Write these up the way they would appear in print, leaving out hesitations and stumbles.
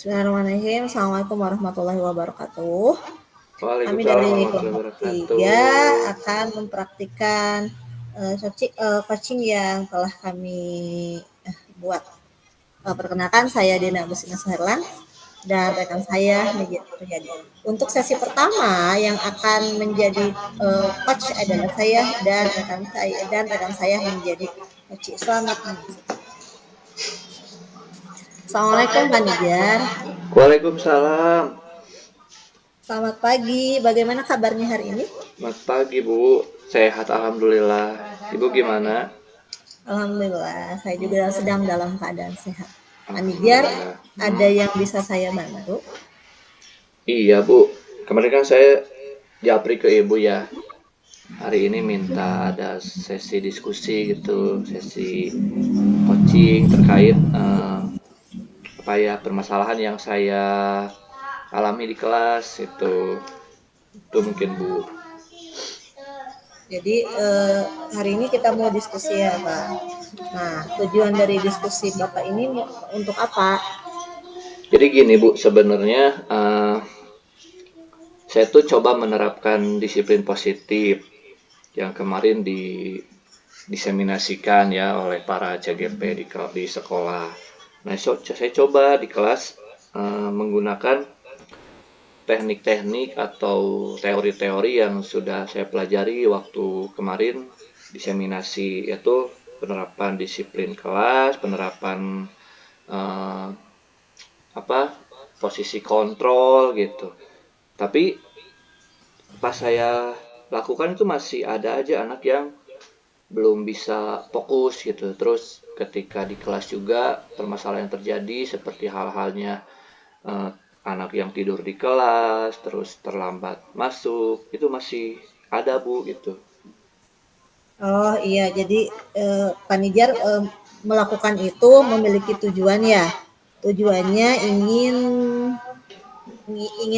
Bismillahirrahmanirrahim. Assalamualaikum warahmatullahi wabarakatuh. Kami Waalaikumsalam dari warahmatullahi kelompok wabarakatuh. 3 akan mempraktikkan coaching yang telah kami buat. Perkenalkan, saya Dina Agustina Suherlan dan rekan saya Megia Suryadi. Untuk sesi pertama yang akan menjadi coach adalah saya dan rekan saya menjadi coach. Selamat menyaksikan. Assalamualaikum Pak Nijar. Waalaikumsalam. Selamat pagi. Bagaimana kabarnya hari ini? Selamat pagi, Bu. Sehat alhamdulillah. Ibu gimana? Alhamdulillah, saya juga sedang dalam keadaan sehat. Pak Nijar, Alhamdulillah. ada yang bisa saya bantu? Iya, Bu. Kemarin kan saya japri ke Ibu ya. Hari ini minta ada sesi diskusi gitu, sesi coaching terkait apa ya permasalahan yang saya alami di kelas itu mungkin, Bu. Jadi hari ini kita mau diskusi ya Pak. Nah, tujuan dari diskusi Bapak ini untuk apa? Jadi gini, Bu, sebenarnya saya tuh coba menerapkan disiplin positif yang kemarin diseminasikan ya oleh para CGP di sekolah. Nah, saya coba di kelas menggunakan teknik-teknik atau teori-teori yang sudah saya pelajari waktu kemarin diseminasi, yaitu penerapan disiplin kelas, penerapan eh, posisi kontrol gitu. Tapi pas saya lakukan itu masih ada aja anak yang belum bisa fokus gitu. Terus ketika di kelas juga permasalahan yang terjadi seperti hal-halnya eh, anak yang tidur di kelas, terus terlambat masuk, itu masih ada, Bu, gitu. Oh iya, jadi Pak Nijar melakukan itu memiliki tujuan ya. Tujuannya ingin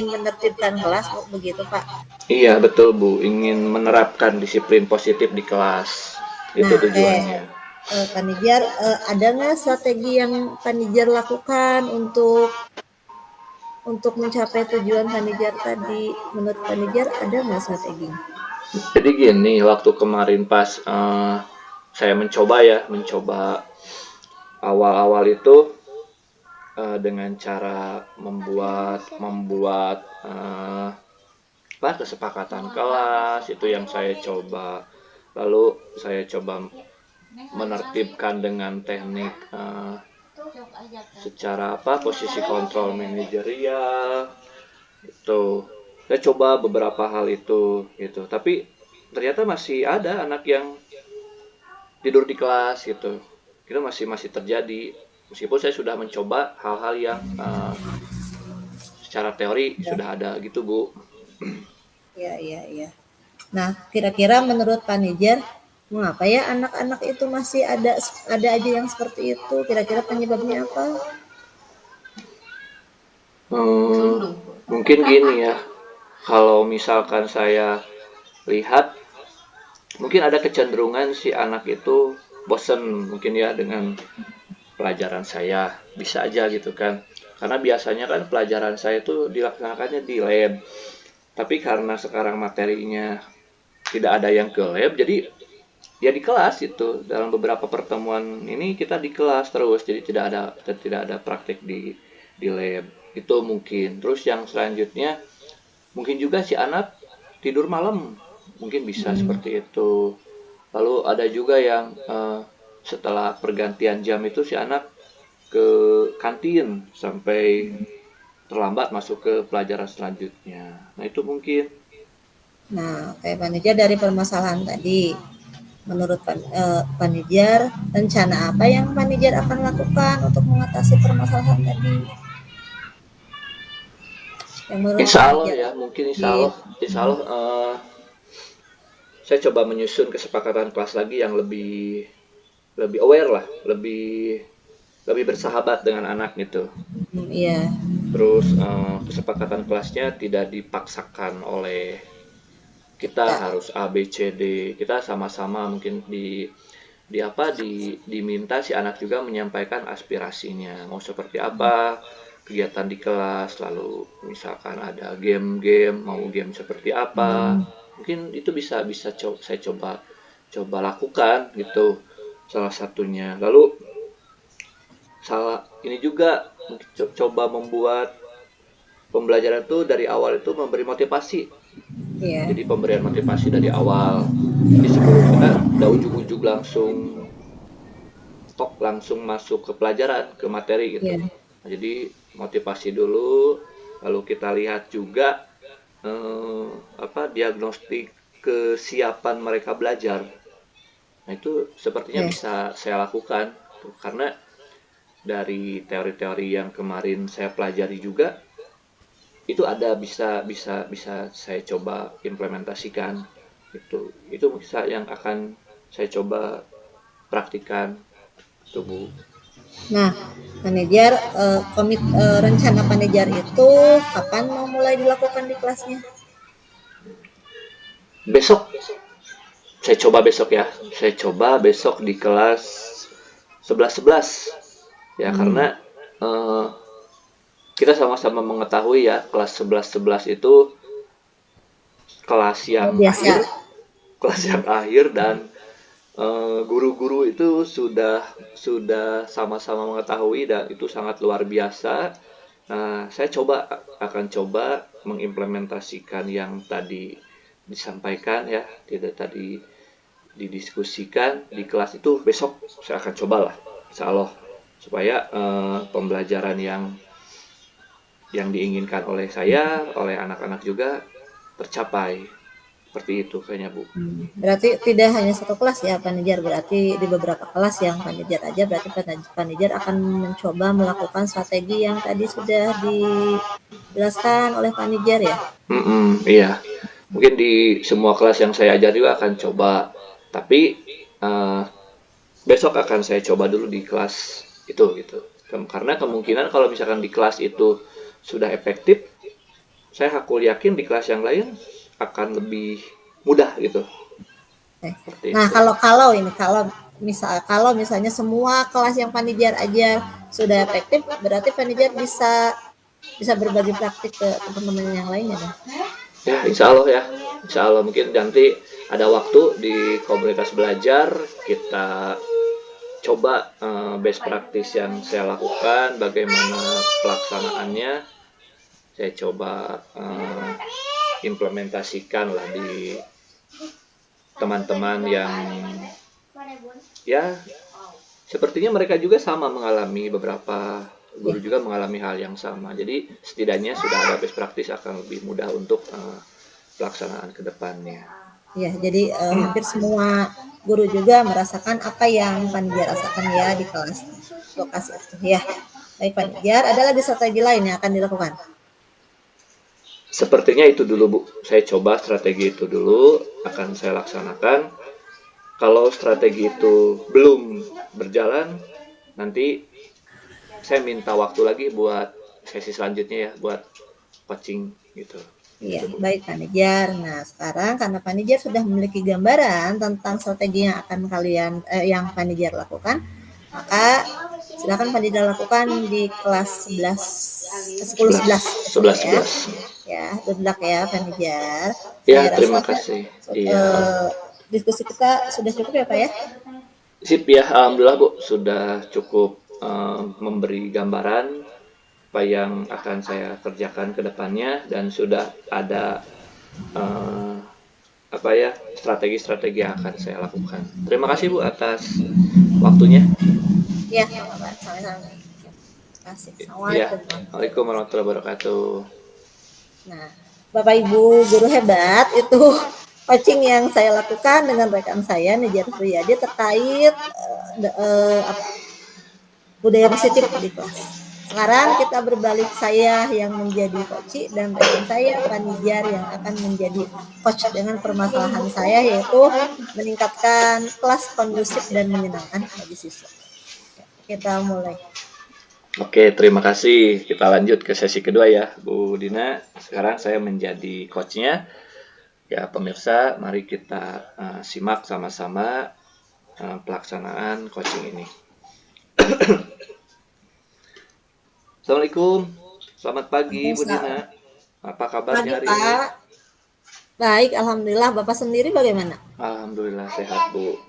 menertibkan kelas, begitu Pak. Iya, betul, Bu. Ingin menerapkan disiplin positif di kelas. Itu Nah, tujuannya. Pak Nijar, ada nggak strategi yang Pak Nijar lakukan untuk mencapai tujuan Pak Nijar tadi? Menurut Pak Nijar ada nggak strateginya? Jadi gini, waktu kemarin pas saya mencoba awal-awal itu dengan cara membuat kesepakatan kelas itu yang saya coba. Lalu saya coba menertibkan dengan teknik secara posisi kontrol manajerial itu. Saya coba beberapa hal itu gitu. Tapi ternyata masih ada anak yang tidur di kelas gitu. Itu masih terjadi. Meskipun saya sudah mencoba hal-hal yang secara teori Ya, sudah ada gitu, Bu. ya. Nah, kira-kira menurut Pak Nijar, mengapa ya anak-anak itu masih ada aja yang seperti itu? Kira-kira penyebabnya apa? Mungkin gini ya, kalau misalkan saya lihat, mungkin ada kecenderungan si anak itu bosen mungkin ya dengan pelajaran saya. Bisa aja gitu kan. Karena biasanya kan pelajaran saya itu dilaksanakannya di lab. Tapi karena sekarang materinya tidak ada yang ke lab, jadi ya di kelas itu. Dalam beberapa pertemuan ini kita di kelas terus, jadi tidak ada praktek di lab. Itu mungkin. Terus yang selanjutnya mungkin juga si anak tidur malam, mungkin bisa Hmm. seperti itu. Lalu ada juga yang setelah pergantian jam itu si anak ke kantin sampai terlambat masuk ke pelajaran selanjutnya. Nah, itu mungkin. Nah, kayak Pak Nijar dari permasalahan tadi, menurut Pak Nijar, rencana apa yang Pak Nijar akan lakukan untuk mengatasi permasalahan tadi? Yang menurut Insya Pak Allah Nijar ya, mungkin insya di Allah, insya Allah saya coba menyusun kesepakatan kelas lagi yang lebih lebih aware lah, lebih lebih bersahabat dengan anak gitu. iya. Terus kesepakatan kelasnya tidak dipaksakan oleh kita Tak. harus A B C D. Kita sama-sama mungkin diminta si anak juga menyampaikan aspirasinya. Mau seperti apa? kegiatan di kelas, lalu misalkan ada game-game, mau game seperti apa, Hmm, mungkin itu bisa bisa saya coba coba lakukan gitu salah satunya. Lalu salah ini juga mungkin coba membuat pembelajaran itu dari awal itu memberi motivasi. iya, Jadi pemberian motivasi dari awal. Jadi sebelum kita udah ujug-ujug langsung langsung masuk ke pelajaran, ke materi gitu. iya, Nah, jadi motivasi dulu, lalu kita lihat juga diagnostik kesiapan mereka belajar. Nah, itu sepertinya iya. bisa saya lakukan tuh, karena dari teori-teori yang kemarin saya pelajari juga itu ada bisa bisa bisa saya coba implementasikan itu bisa yang akan saya coba praktikan tuh Bu. Nah, manajer, rencana manajer itu kapan mau mulai dilakukan di kelasnya? Besok saya coba besok ya, saya coba besok di kelas 11-11 ya, Hmm, karena eh, kita sama-sama mengetahui ya kelas 11-11 itu kelas oh, yang biasa. akhir, kelas yang akhir, dan guru-guru itu sudah sama-sama mengetahui dan itu sangat luar biasa. Nah, saya akan coba mengimplementasikan yang tadi disampaikan ya, tidak tadi didiskusikan di kelas itu besok saya akan cobalah, insya Allah, supaya pembelajaran yang diinginkan oleh saya, oleh anak-anak juga tercapai. Seperti itu kayaknya Bu. Berarti tidak hanya satu kelas ya manajer, berarti di beberapa kelas yang manajer aja, berarti manajer akan mencoba melakukan strategi yang tadi sudah dijelaskan oleh manajer ya. Iya. Mungkin di semua kelas yang saya ajar juga akan coba. Tapi eh, besok akan saya coba dulu di kelas itu gitu. Karena kemungkinan kalau misalkan di kelas itu sudah efektif, saya hakul yakin di kelas yang lain akan lebih mudah gitu. Eh, Seperti Nah, itu. kalau misalnya semua kelas yang panijar aja sudah efektif, berarti panijar bisa bisa berbagi praktik ke teman-teman yang lainnya dong. Ya, insya Allah ya. Insya Allah mungkin nanti ada waktu di komunitas belajar kita coba best practice yang saya lakukan, bagaimana pelaksanaannya, saya coba implementasikan lah di teman-teman yang ya sepertinya mereka juga sama mengalami, beberapa Ya, guru juga mengalami hal yang sama. Jadi setidaknya sudah ada best practice akan lebih mudah untuk pelaksanaan ke depannya. ya. Jadi hampir semua guru juga merasakan apa yang panijar rasakan ya di kelas lokasi itu ya. Baik panijar, ada lagi strategi lain yang akan dilakukan. Sepertinya itu dulu Bu. Saya coba strategi itu dulu akan saya laksanakan. Kalau strategi itu belum berjalan, nanti saya minta waktu lagi buat sesi selanjutnya ya, buat coaching gitu. Iya, Gitu Bu. baik Panijar. Nah, sekarang karena Panijar sudah memiliki gambaran tentang strategi yang Panijar lakukan, maka silakan Panijar lakukan di kelas 11 10 11, 11 besok 11, ya. 11. Ya, good luck ya Panijar. Ya, Saya rasa terima kasih. Iya. eh, diskusi kita sudah cukup ya Pak ya. Sip ya, alhamdulillah Bu, sudah cukup memberi gambaran apa yang akan saya kerjakan ke depannya dan sudah ada eh, strategi-strategi yang akan saya lakukan. Terima kasih Bu atas waktunya. Iya, Pak. Sama-sama. Terima kasih. Iya, Assalamualaikum. Assalamualaikum warahmatullahi wabarakatuh. Nah, Bapak Ibu guru hebat itu coaching yang saya lakukan dengan rekan saya Nijar Priyadi terkait budaya positif di kelas. Sekarang kita berbalik, saya yang menjadi coach dan rekan saya Panijar yang akan menjadi coach dengan permasalahan saya yaitu meningkatkan kelas kondusif dan menyenangkan bagi siswa. Kita mulai. Oke, terima kasih. Kita lanjut ke sesi kedua ya, Bu Dina. Sekarang saya menjadi coachnya. Ya, pemirsa, mari kita simak sama-sama pelaksanaan coaching ini. Assalamualaikum. Selamat pagi, Bu Dina. Waalaikumsalam. Apa kabarnya Pagi, hari ini? Pak. Baik, alhamdulillah. Bapak sendiri bagaimana? Alhamdulillah sehat, Bu.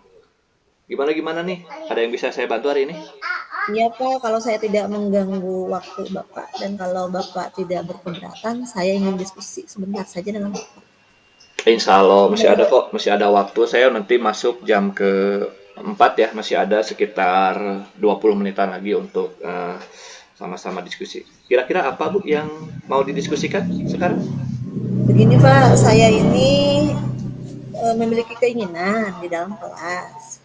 Gimana gimana nih? Ada yang bisa saya bantu hari ini? Iya, Pak, kalau saya tidak mengganggu waktu Bapak dan kalau Bapak tidak berkeberatan, saya ingin diskusi sebentar saja dengan Bapak. Insya Allah masih ada Boleh? kok, masih ada waktu. Saya nanti masuk jam ke 4 ya, masih ada sekitar 20 menitan lagi untuk sama-sama diskusi. Kira-kira apa Bu yang mau didiskusikan sekarang? Begini, Pak, saya ini memiliki keinginan di dalam kelas.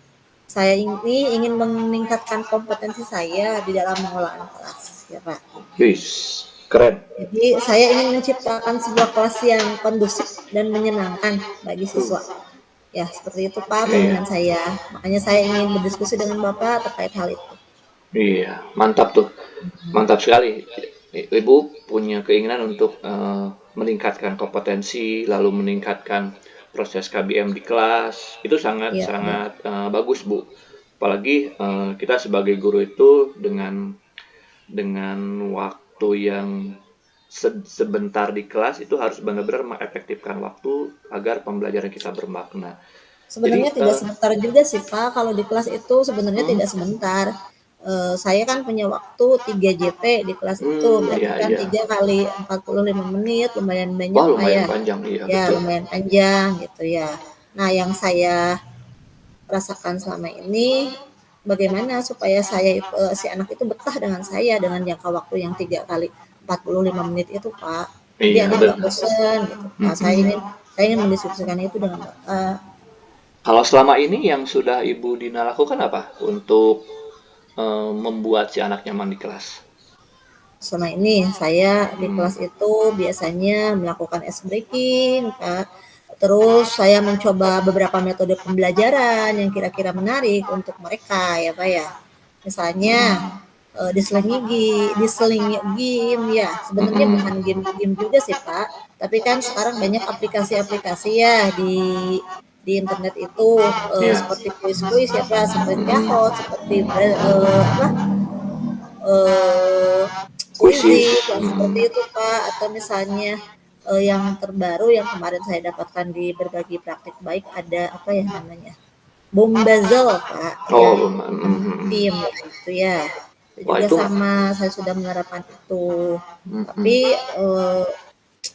Saya ini ingin meningkatkan kompetensi saya di dalam mengelola kelas, ya, Pak. Wis, keren. Jadi saya ingin menciptakan sebuah kelas yang kondusif dan menyenangkan bagi Uh, siswa. Ya, seperti itu Pak iya, keinginan saya. Makanya saya ingin berdiskusi dengan Bapak terkait hal itu. iya, mantap tuh. Mantap sekali. Ibu punya keinginan untuk meningkatkan kompetensi, lalu meningkatkan proses KBM di kelas. Itu Iya, iya. sangat-sangat bagus, Bu. Apalagi kita sebagai guru itu dengan waktu yang sebentar di kelas itu harus benar-benar mengefektifkan waktu agar pembelajaran kita bermakna. Jadi, Sebenarnya tidak sebentar juga sih Pak, kalau di kelas itu sebenarnya hmm, tidak sebentar. Saya kan punya waktu 3 JP di kelas itu, berarti ya, kan iya. 3 kali 45 menit, lumayan banyak Wah, Pak lumayan ya. panjang, iya Ya, betul. lumayan panjang gitu ya. Nah, yang saya rasakan selama ini bagaimana supaya si anak itu betah dengan saya dengan jangka waktu yang 3 kali 45 menit itu Pak. Jadi Iya, anak nggak betul. bosan gitu Pak. Saya ingin mendiskusikan itu dengan Bapak. Kalau selama ini yang sudah Ibu Dina lakukan apa untuk membuat si anak nyaman di kelas? Selama ini saya di Hmm, kelas itu biasanya melakukan ice breaking Pak. Terus saya mencoba beberapa metode pembelajaran yang kira-kira menarik untuk mereka ya Pak ya. Misalnya diselingi game ya. Sebenarnya bukan mm-mm. game-game juga sih Pak, tapi kan sekarang banyak aplikasi-aplikasi ya di internet itu Ya, seperti kuis-kuis ya Pak, seperti Kahoot, mm-mm. seperti apa eh Kuisis. Quizzes yang seperti Mm-mm. itu Pak, atau misalnya yang terbaru yang kemarin saya dapatkan di berbagi praktik baik ada apa ya namanya Boomdazzle Pak, Oh, yang mm-mm. tim ya itu ya. Itu Wah juga itu, sama, saya sudah menerapkan itu. mm-mm. Tapi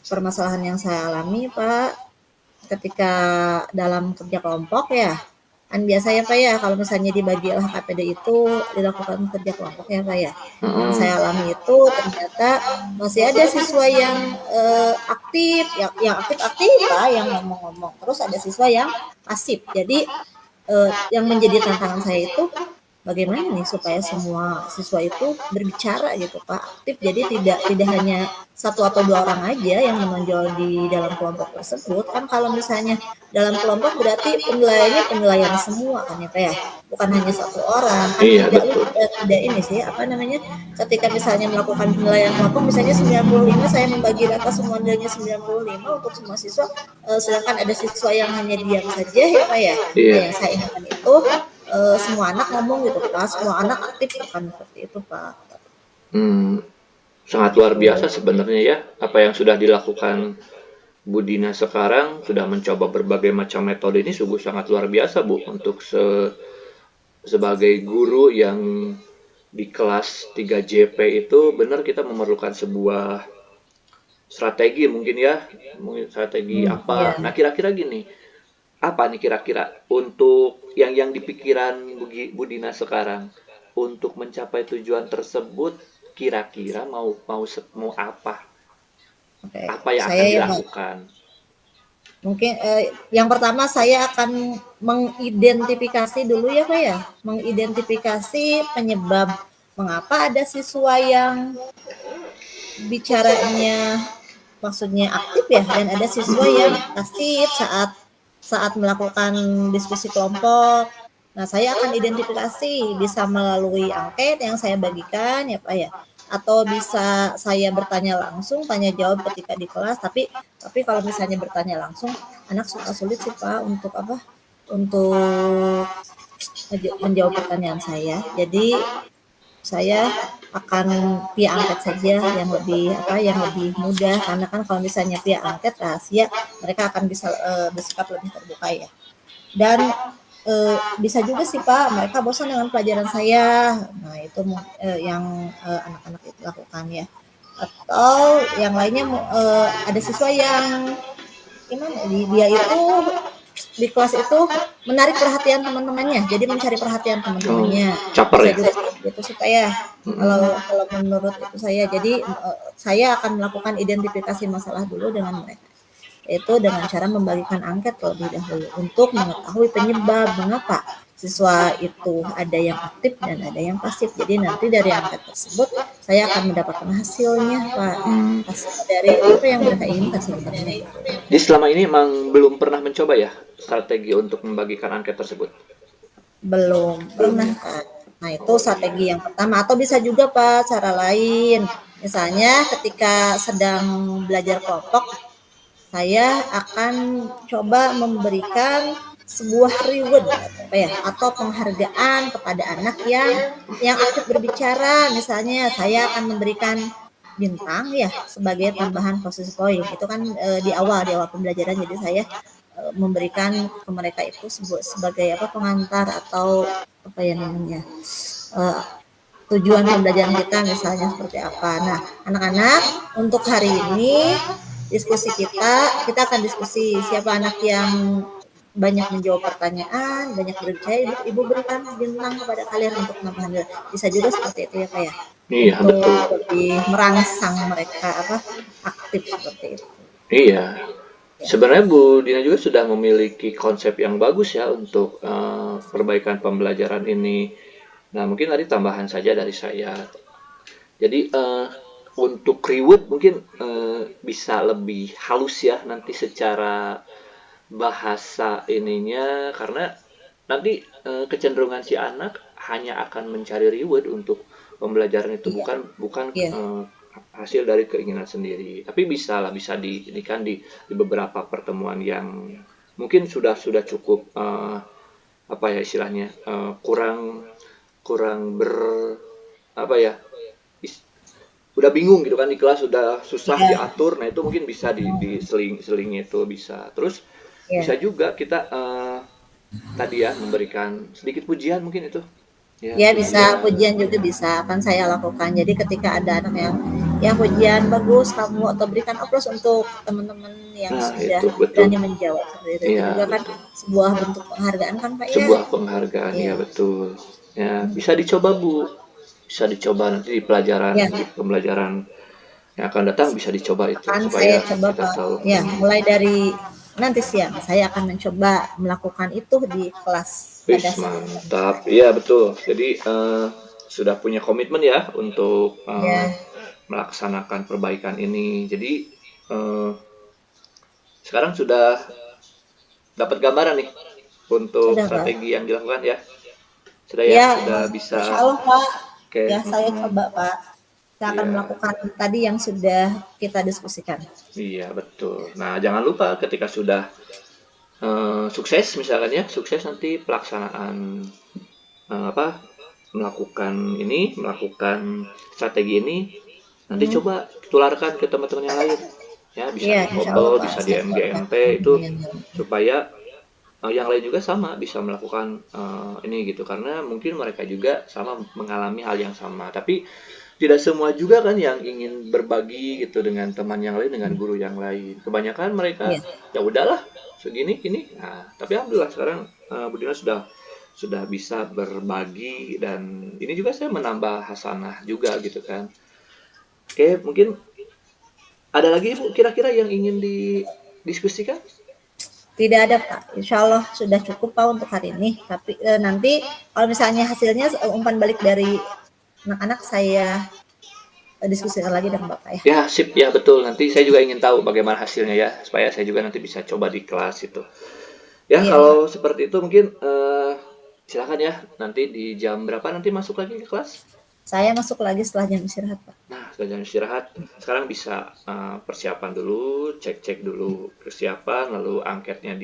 permasalahan yang saya alami Pak, ketika dalam kerja kelompok ya, kan biasa ya Pak ya, kalau misalnya dibagi LHKPD itu dilakukan kerja kelompok ya Pak ya. Yang Mm-mm. saya alami itu ternyata masih ada siswa yang aktif, yang aktif-aktif Pak, yang ngomong-ngomong. Terus ada siswa yang pasif. Jadi yang menjadi tantangan saya itu bagaimana nih supaya semua siswa itu berbicara gitu Pak, aktif. Jadi tidak tidak hanya satu atau dua orang aja yang menonjol di dalam kelompok tersebut. Kan kalau misalnya dalam kelompok berarti penilaiannya penilaian semua kan ya Pak ya. Bukan hanya satu orang. Kan Iya tidak betul. tidak ini sih apa namanya ketika misalnya melakukan penilaian kelompok misalnya 95 saya membagi rata semua nilainya 95 untuk semua siswa sedangkan ada siswa yang hanya diam saja ya Pak ya. Nah, Iya. yang saya inginkan itu semua anak ngomong gitu Pak, semua anak aktif bukan seperti itu Pak. Hmm, sangat luar Gitu. biasa sebenarnya ya apa yang sudah dilakukan Bu Dina sekarang sudah mencoba berbagai macam metode ini sungguh sangat luar biasa Bu untuk sebagai guru yang di kelas 3 JP itu benar kita memerlukan sebuah strategi mungkin ya, mungkin strategi apa. Iya. Nah, kira-kira gini, apa nih kira-kira untuk yang dipikiran Bu Dina sekarang untuk mencapai tujuan tersebut kira-kira mau apa? Oke. Apa yang Saya akan ya dilakukan? mungkin yang pertama saya akan mengidentifikasi dulu ya Pak ya, mengidentifikasi penyebab mengapa ada siswa yang bicaranya maksudnya aktif ya dan ada siswa yang Mm-mm. pasif saat saat melakukan diskusi kelompok. Nah, saya akan identifikasi bisa melalui angket yang saya bagikan ya Pak ya. Atau bisa saya bertanya langsung, tanya jawab ketika di kelas. Tapi kalau misalnya bertanya langsung, anak suka sulit sih Pak untuk apa? Untuk menjawab pertanyaan saya. Jadi saya akan via angket saja yang lebih yang lebih mudah, karena kan kalau misalnya via angket rahasia, mereka akan bisa bersikap lebih terbuka ya. Dan bisa juga sih Pak, mereka bosan dengan pelajaran saya. Nah, itu yang anak-anak itu lakukan ya. Atau yang lainnya ada siswa yang gimana? Dia itu di kelas itu menarik perhatian teman-temannya, jadi mencari perhatian Oh, teman-temannya. caper Bisa ya? juga seperti itu supaya kalau Mm-mm. kalau menurut itu saya, jadi saya akan melakukan identifikasi masalah dulu dengan mereka, yaitu dengan cara membagikan angket terlebih dahulu untuk mengetahui penyebab mengapa siswa itu ada yang aktif dan ada yang pasif. Jadi nanti dari angket tersebut saya akan mendapatkan hasilnya, Pak. Hmm. Hasil dari apa yang mereka inginkan sebenarnya gitu. Jadi selama ini emang belum pernah mencoba ya strategi untuk membagikan angket tersebut? Belum Belum pernah, ya? Kak. Nah, itu Oh iya. strategi yang pertama, atau bisa juga, Pak, cara lain. Misalnya ketika sedang belajar kelompok, saya akan coba memberikan sebuah reward atau penghargaan kepada anak yang aktif berbicara. Misalnya saya akan memberikan bintang ya sebagai tambahan posisi poin. Itu kan di awal pembelajaran, jadi saya memberikan ke mereka itu sebagai pengantar atau apa ya namanya eh, tujuan pembelajaran kita misalnya seperti apa. Nah, anak-anak, untuk hari ini diskusi kita akan diskusi siapa anak yang banyak menjawab pertanyaan, banyak berbicara, ibu berikan bintang kepada kalian untuk tambahan. Bisa juga seperti itu ya Pak ya, Iya, untuk betul. lebih merangsang mereka aktif seperti itu. Iya. Ya, Sebenarnya Bu Dina juga sudah memiliki konsep yang bagus ya untuk perbaikan pembelajaran ini. Nah, mungkin tadi tambahan saja dari saya. Jadi untuk reward mungkin bisa lebih halus ya nanti secara bahasa ininya, karena nanti kecenderungan si anak hanya akan mencari reward untuk pembelajaran itu, iya, bukan bukan iya, hasil dari keinginan sendiri. Tapi bisa lah, bisa ini kan di beberapa pertemuan yang mungkin sudah cukup apa ya istilahnya, kurang kurang apa ya, udah bingung gitu kan di kelas, sudah susah iya, diatur. Nah itu mungkin bisa di seling itu bisa. Terus iya. bisa juga kita tadi ya memberikan sedikit pujian mungkin itu ya, Ya bisa, pujian. pujian juga bisa, akan saya lakukan. Jadi ketika ada anak yang pujian bagus kamu, atau berikan aplaus untuk teman-teman yang Nah sudah itu betul. berani menjawab seperti itu Iya juga kan betul. sebuah bentuk penghargaan kan Pak ya? Sebuah penghargaan, Iya. ya betul. Ya bisa dicoba Bu, bisa dicoba nanti di pelajaran, Ya, di pembelajaran yang akan datang bisa dicoba itu akan saya supaya coba kita Pak. tahu. Ya, mulai dari nanti siang saya akan mencoba melakukan itu di kelas Wis pada saat mantap, iya betul. Jadi sudah punya komitmen ya untuk ya, melaksanakan perbaikan ini. Jadi eh, sekarang sudah dapat gambaran nih untuk sudah Pak. strategi yang dilakukan ya. Sudah ya, Ya, sudah bisa. insya Allah Pak. Oke, Ya, saya coba Pak. Saya akan iya, melakukan tadi yang sudah kita diskusikan. iya betul. Nah, jangan lupa ketika sudah sukses misalkan ya, sukses nanti pelaksanaan apa melakukan melakukan strategi ini, nanti Hmm. coba tularkan ke teman-teman yang lain. Ya, bisa Iya, di insya Allah foto, Pak. bisa di Saya tularkan MGMP ke itu teman-teman yang lain. supaya yang lain juga sama bisa melakukan ini gitu, karena mungkin mereka juga sama mengalami hal yang sama. Tapi tidak semua juga kan yang ingin berbagi gitu dengan teman yang lain, dengan guru yang lain. Kebanyakan mereka Iya, ya udahlah segini ini. Nah, tapi alhamdulillah sekarang Budina sudah bisa berbagi, dan ini juga saya menambah hasanah juga gitu kan. Oke, mungkin ada lagi Bu kira-kira yang ingin didiskusikan? tidak ada Pak. Insya Allah sudah cukup Pak untuk hari ini. Tapi nanti kalau misalnya hasilnya umpan balik dari anak-anak, saya diskusikan lagi dengan Bapak ya. Ya, sip ya betul. Nanti saya juga ingin tahu bagaimana hasilnya ya, supaya saya juga nanti bisa coba di kelas itu. Ya, Iya kalau Pak. seperti itu mungkin silakan ya. Nanti di jam berapa nanti masuk lagi ke kelas? Saya masuk lagi setelah jam istirahat Pak. Nah, setelah jam istirahat, sekarang bisa persiapan dulu, cek-cek dulu persiapan, lalu angketnya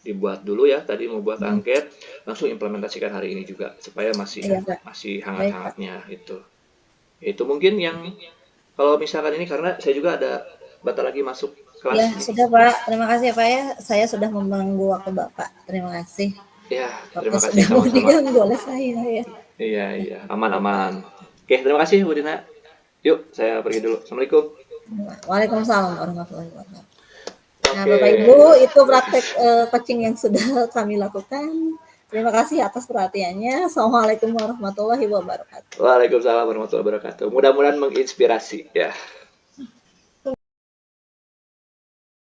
dibuat dulu ya, tadi mau buat Hmm. angket, langsung implementasikan hari ini juga supaya masih Iya, Pak. masih Baik, Pak. hangat-hangatnya itu. Itu mungkin yang kalau misalkan ini karena saya juga ada bentar lagi masuk Ya, kelas nih. sudah, Pak. Terima kasih ya, Pak ya. Saya sudah mengganggu waktu Bapak. Terima kasih. Ya, Bapak terima kasih sudah mau sama-sama. diganggu oleh saya ya. Iya, Ya, iya, ya, Pak. aman-aman. Oke, terima kasih Bu Dina. Yuk, saya pergi dulu. Assalamualaikum. Waalaikumsalam warahmatullahi wabarakatuh. Nah, Oke. Bapak Ibu, itu praktek coaching yang sudah kami lakukan. Terima kasih atas perhatiannya. Assalamualaikum warahmatullahi wabarakatuh. Waalaikumsalam warahmatullahi wabarakatuh. Mudah-mudahan menginspirasi ya.